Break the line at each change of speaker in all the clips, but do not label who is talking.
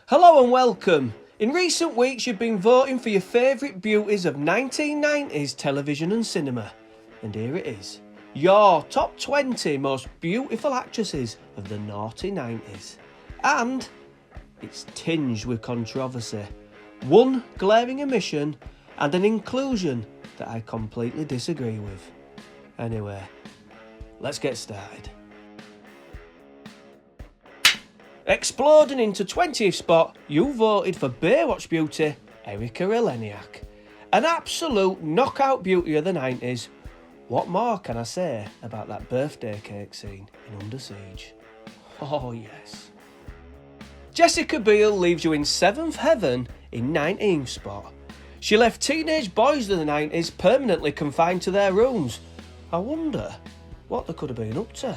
Hello and welcome. In recent weeks you've been voting for your favourite beauties of 1990s television and cinema. And here it is. Your top 20 most beautiful actresses of the naughty 90s. And it's tinged with controversy. One glaring omission and an inclusion that I completely disagree with. Anyway, let's get started. Exploding into 20th spot, you voted for Baywatch beauty Erika Eleniak. An absolute knockout beauty of the 90s. What more can I say about that birthday cake scene in Under Siege? Oh yes. Jessica Biel leaves you in 7th heaven in 19th spot. She left teenage boys of the 90s permanently confined to their rooms. I wonder what they could have been up to.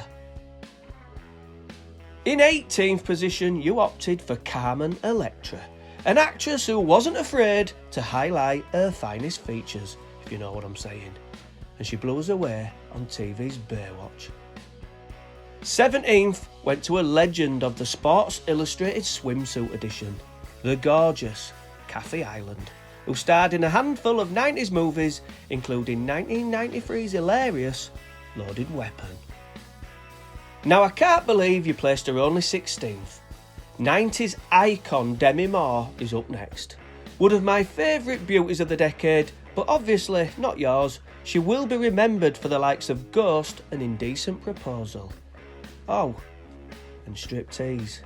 In 18th position, you opted for Carmen Electra, an actress who wasn't afraid to highlight her finest features, if you know what I'm saying, and she blew us away on TV's Baywatch. 17th went to a legend of the Sports Illustrated swimsuit edition, the gorgeous Kathy Ireland, who starred in a handful of 90s movies, including 1993's hilarious Loaded Weapon. Now I can't believe you placed her only 16th. 90s icon Demi Moore is up next. One of my favourite beauties of the decade, but obviously not yours. She will be remembered for the likes of Ghost and Indecent Proposal. Oh, and Striptease.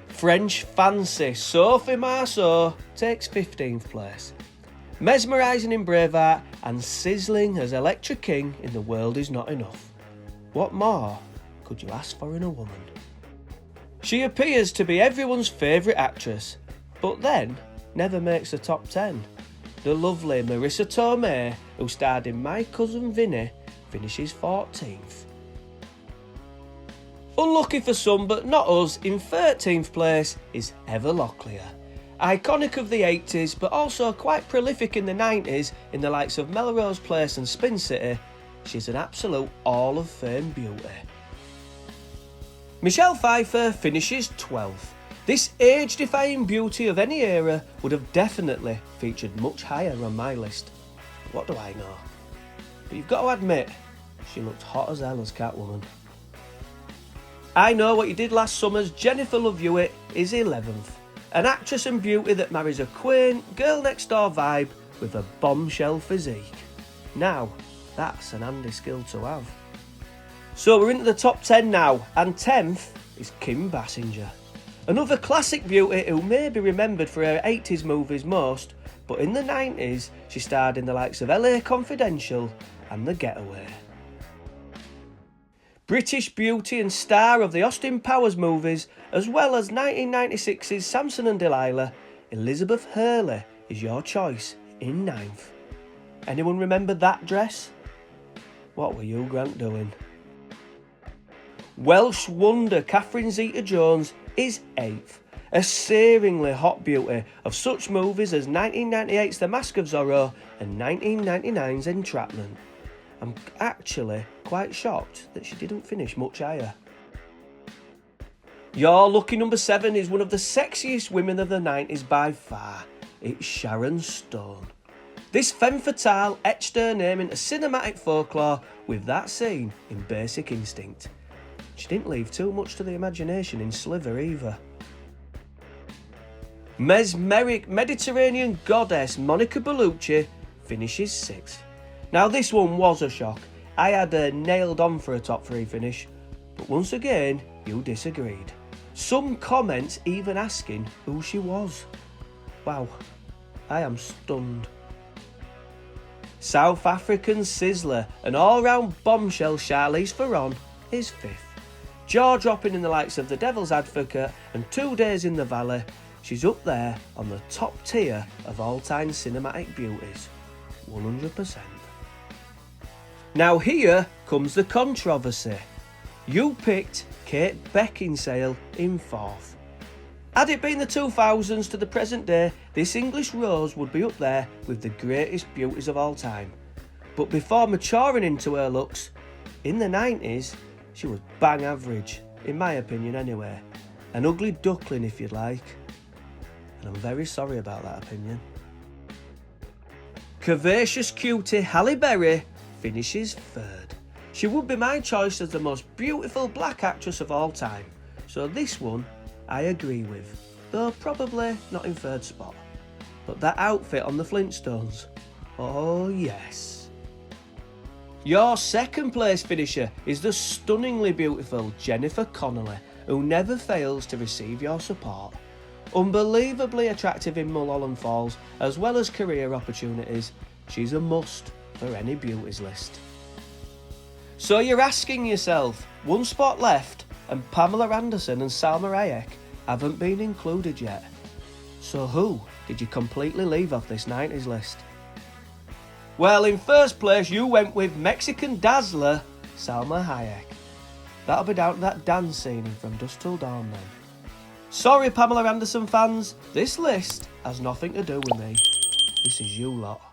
French fancy Sophie Marceau takes 15th place. Mesmerising in Braveheart and sizzling as Electra King in The World Is Not Enough. What more could you ask for in a woman? She appears to be everyone's favourite actress, but then never makes the top 10. The lovely Marissa Tomei, who starred in My Cousin Vinny, finishes 14th. Unlucky for some, but not us, in 13th place is Heather Locklear. Iconic of the 80s, but also quite prolific in the 90s in the likes of Melrose Place and Spin City, she's an absolute Hall of Fame beauty. Michelle Pfeiffer finishes 12th. This age-defying beauty of any era would have definitely featured much higher on my list. But what do I know? But you've got to admit, she looked hot as hell as Catwoman. I Know What You Did Last Summer's Jennifer Love Hewitt is 11th. An actress and beauty that marries a quaint, girl-next-door vibe with a bombshell physique. Now, that's an handy skill to have. So we're into the top 10 now, and 10th is Kim Basinger. Another classic beauty who may be remembered for her 80s movies most, but in the 90s she starred in the likes of LA Confidential and The Getaway. British beauty and star of the Austin Powers movies, as well as 1996's Samson and Delilah, Elizabeth Hurley is your choice in 9th. Anyone remember that dress? What were you, Grant, doing? Welsh wonder Catherine Zeta-Jones is 8th. A searingly hot beauty of such movies as 1998's The Mask of Zorro and 1999's Entrapment. I'm actually quite shocked that she didn't finish much higher. Your lucky number 7 is one of the sexiest women of the 90s by far. It's Sharon Stone. This femme fatale etched her name into cinematic folklore with that scene in Basic Instinct. She didn't leave too much to the imagination in Sliver either. Mesmeric Mediterranean goddess Monica Bellucci finishes 6th. Now this one was a shock. I had her nailed on for a top 3 finish, but once again you disagreed. Some comments even asking who she was. Wow, I am stunned. South African sizzler and all-round bombshell Charlize Theron is 5th. Jaw-dropping in the likes of The Devil's Advocate and 2 Days in the Valley, she's up there on the top tier of all-time cinematic beauties. 100%. Now here comes the controversy. You picked Kate Beckinsale in 4th. Had it been the 2000s to the present day, this English rose would be up there with the greatest beauties of all time. But before maturing into her looks, in the 90s, she was bang average, in my opinion anyway. An ugly duckling if you'd like. And I'm very sorry about that opinion. Curvaceous cutie Halle Berry finishes third. She would be my choice as the most beautiful black actress of all time. So this one I agree with, though probably not in third spot. But that outfit on the Flintstones, oh yes. Your second place finisher is the stunningly beautiful Jennifer Connelly, who never fails to receive your support. Unbelievably attractive in Mulholland Falls, as well as career opportunities, she's a must for any beauties list. So you're asking yourself, one spot left and Pamela Anderson and Salma Hayek haven't been included yet. So who did you completely leave off this 90s list? Well, in first place you went with Mexican dazzler Salma Hayek. That'll be down to that dance scene in From Dusk Till Dawn then. Sorry Pamela Anderson fans, this list has nothing to do with me. This is you lot.